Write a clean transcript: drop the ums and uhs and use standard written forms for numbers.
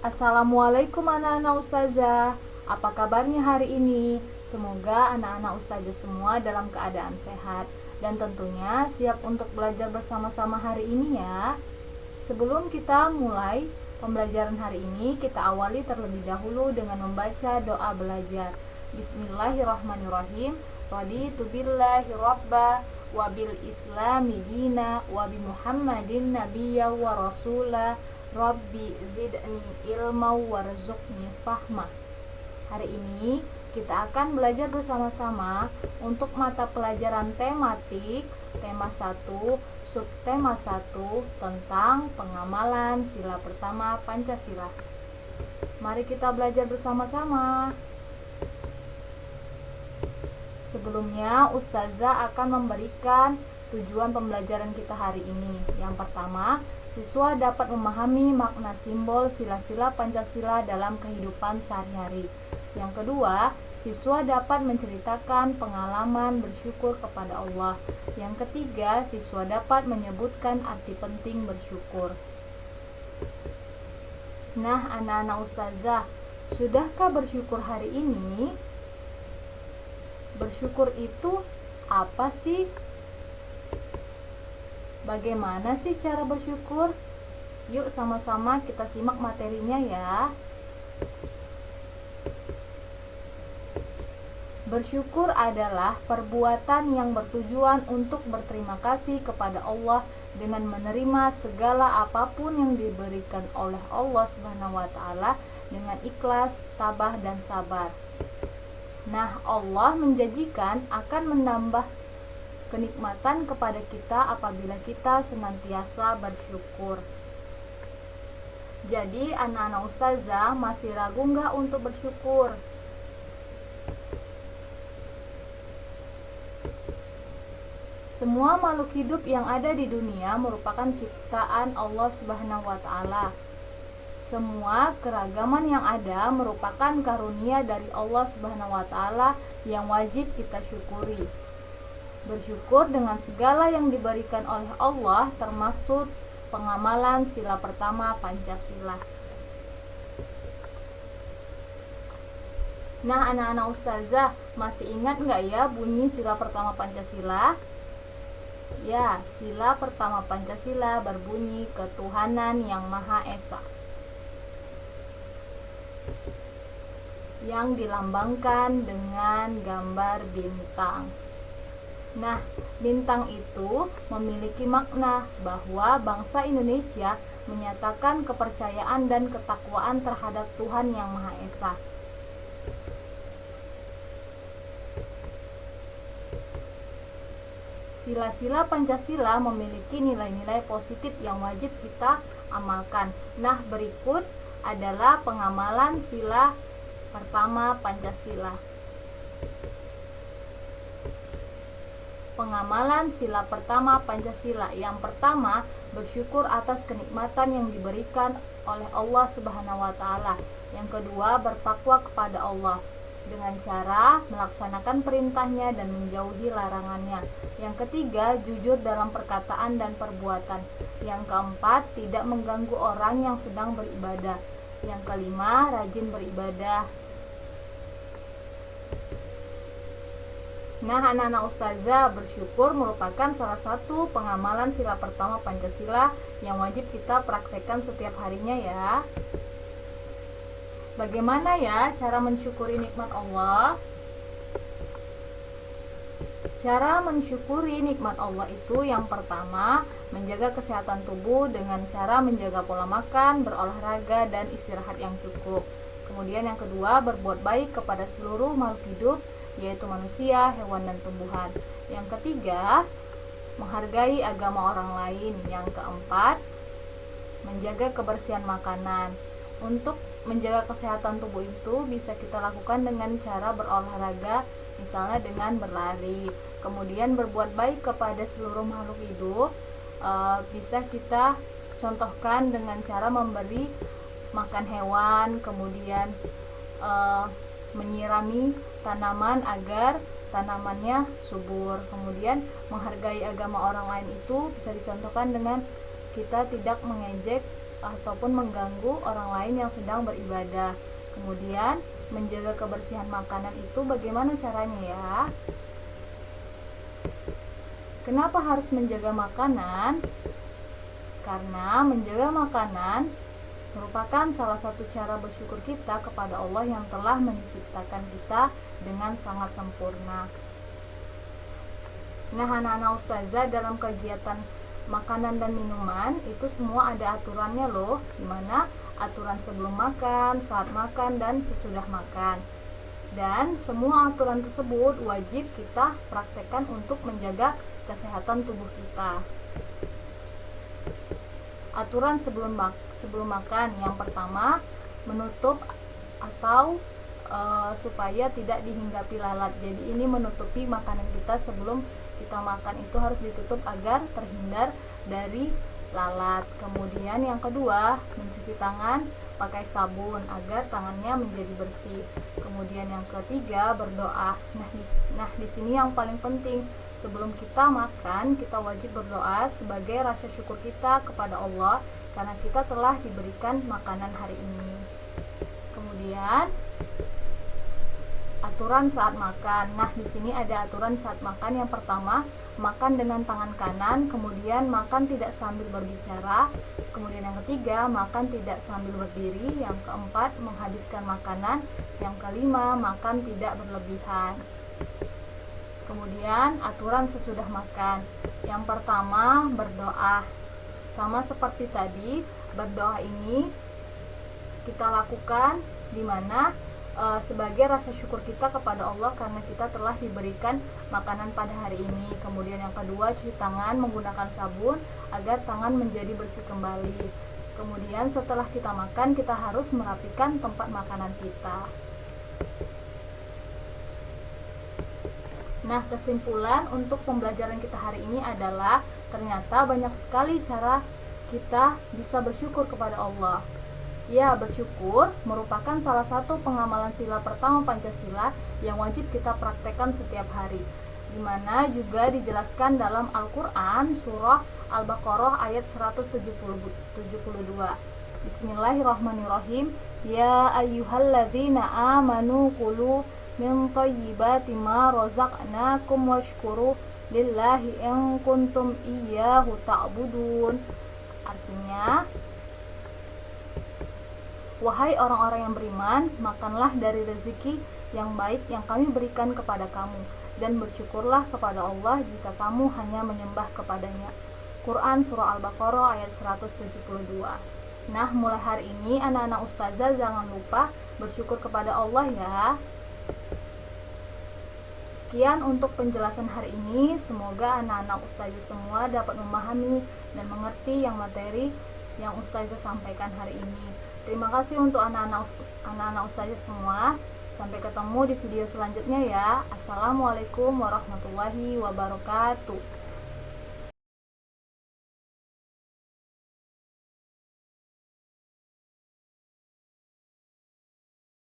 Assalamualaikum anak-anak ustazah. Apa kabarnya hari ini? Semoga anak-anak ustazah semua dalam keadaan sehat dan tentunya siap untuk belajar bersama-sama hari ini ya. Sebelum kita mulai pembelajaran hari ini, kita awali terlebih dahulu dengan membaca doa belajar. Bismillahirrahmanirrahim. Raditu billahi rabba wa bil islami dina wa bi Muhammadin nabiyya wa rasula. Rabbi zidni ilma warzuqni fahma. Hari ini kita akan belajar bersama-sama untuk mata pelajaran tematik tema 1, subtema 1 tentang pengamalan sila pertama Pancasila. Mari kita belajar bersama-sama. Sebelumnya, Ustazah akan memberikan tujuan pembelajaran kita hari ini. Yang pertama, siswa dapat memahami makna simbol sila-sila Pancasila dalam kehidupan sehari-hari. Yang kedua, siswa dapat menceritakan pengalaman bersyukur kepada Allah. Yang ketiga, siswa dapat menyebutkan arti penting bersyukur. Nah, anak-anak Ustazah, sudahkah bersyukur hari ini? Bersyukur itu apa sih? Bagaimana sih cara bersyukur? Yuk sama-sama kita simak materinya ya. Bersyukur adalah perbuatan yang bertujuan untuk berterima kasih kepada Allah dengan menerima segala apapun yang diberikan oleh Allah Subhanahu wa taala dengan ikhlas, tabah dan sabar. Nah, Allah menjanjikan akan menambah kenikmatan kepada kita apabila kita senantiasa bersyukur. Jadi, anak-anak ustazah masih ragu nggak untuk bersyukur? Semua makhluk hidup yang ada di dunia merupakan ciptaan Allah Subhanahu wa taala. Semua keragaman yang ada merupakan karunia dari Allah Subhanahu wa taala yang wajib kita syukuri. Bersyukur dengan segala yang diberikan oleh Allah termaksud pengamalan sila pertama Pancasila. Nah, anak-anak ustazah masih ingat nggak ya bunyi sila pertama Pancasila? Ya, sila pertama Pancasila berbunyi ketuhanan yang Maha Esa, yang dilambangkan dengan gambar bintang. Nah, bintang itu memiliki makna bahwa bangsa Indonesia menyatakan kepercayaan dan ketakwaan terhadap Tuhan Yang Maha Esa. Sila-sila Pancasila memiliki nilai-nilai positif yang wajib kita amalkan. Nah, berikut adalah pengamalan sila pertama Pancasila. Pengamalan sila pertama Pancasila. Yang pertama, bersyukur atas kenikmatan yang diberikan oleh Allah Subhanahu wa taala. Yang kedua, bertakwa kepada Allah dengan cara melaksanakan perintahnya dan menjauhi larangannya. Yang ketiga, jujur dalam perkataan dan perbuatan. Yang keempat, tidak mengganggu orang yang sedang beribadah. Yang kelima, rajin beribadah. Nah, anak-anak ustazah, bersyukur merupakan salah satu pengamalan sila pertama Pancasila yang wajib kita praktekkan setiap harinya ya. Bagaimana ya cara mensyukuri nikmat Allah? Cara mensyukuri nikmat Allah itu yang pertama, menjaga kesehatan tubuh dengan cara menjaga pola makan, berolahraga, dan istirahat yang cukup. Kemudian yang kedua, berbuat baik kepada seluruh makhluk hidup, yaitu manusia, hewan, dan tumbuhan. Yang ketiga, menghargai agama orang lain. Yang keempat, menjaga kebersihan makanan. Untuk menjaga kesehatan tubuh itu bisa kita lakukan dengan cara berolahraga, misalnya dengan berlari. Kemudian berbuat baik kepada seluruh makhluk hidup, bisa kita contohkan dengan cara memberi makan hewan, kemudian menyirami tanaman agar tanamannya subur. Kemudian menghargai agama orang lain itu bisa dicontohkan dengan kita tidak mengejek ataupun mengganggu orang lain yang sedang beribadah. Kemudian menjaga kebersihan makanan itu bagaimana caranya ya? Kenapa harus menjaga makanan? Karena menjaga makanan merupakan salah satu cara bersyukur kita kepada Allah yang telah menciptakan kita dengan sangat sempurna. Nah, anak-anak ustazah, dalam kegiatan makanan dan minuman itu semua ada aturannya loh, dimana aturan sebelum makan, saat makan, dan sesudah makan. Dan semua aturan tersebut wajib kita praktekkan untuk menjaga kesehatan tubuh kita. Aturan sebelum makan, yang pertama, menutup atau supaya tidak dihinggapi lalat. Jadi ini menutupi makanan kita sebelum kita makan itu harus ditutup agar terhindar dari lalat. Kemudian yang kedua, mencuci tangan pakai sabun agar tangannya menjadi bersih. Kemudian yang ketiga, berdoa. Nah, di sini yang paling penting, sebelum kita makan, kita wajib berdoa sebagai rasa syukur kita kepada Allah karena kita telah diberikan makanan hari ini. Kemudian aturan saat makan. Nah, di sini ada aturan saat makan. Yang pertama, makan dengan tangan kanan, kemudian makan tidak sambil berbicara. Kemudian yang ketiga, makan tidak sambil berdiri. Yang keempat, menghabiskan makanan. Yang kelima, makan tidak berlebihan. Kemudian aturan sesudah makan. Yang pertama, berdoa. Sama seperti tadi, berdoa ini kita lakukan di mana sebagai rasa syukur kita kepada Allah karena kita telah diberikan makanan pada hari ini. Kemudian yang kedua, cuci tangan menggunakan sabun agar tangan menjadi bersih kembali. Kemudian setelah kita makan, kita harus merapikan tempat makanan kita. Nah, kesimpulan untuk pembelajaran kita hari ini adalah ternyata banyak sekali cara kita bisa bersyukur kepada Allah. Ya, bersyukur merupakan salah satu pengamalan sila pertama Pancasila yang wajib kita praktekkan setiap hari, di mana juga dijelaskan dalam Al-Quran surah Al-Baqarah ayat 172. Bismillahirrahmanirrahim. Ya ayyuhalladzina amanu kulu min thayyibati ma razaqnakum washkuru lillahi in kuntum iyyahu ta'budun. Artinya, wahai orang-orang yang beriman, makanlah dari rezeki yang baik yang kami berikan kepada kamu, dan bersyukurlah kepada Allah jika kamu hanya menyembah kepadanya. Quran Surah Al-Baqarah ayat 172. Nah, mulai hari ini anak-anak ustazah jangan lupa bersyukur kepada Allah ya. Sekian untuk penjelasan hari ini. Semoga anak-anak ustazah semua dapat memahami dan mengerti yang materi yang ustazah sampaikan hari ini. Terima kasih untuk anak-anak ustazah semua. Sampai ketemu di video selanjutnya ya. Assalamualaikum warahmatullahi wabarakatuh.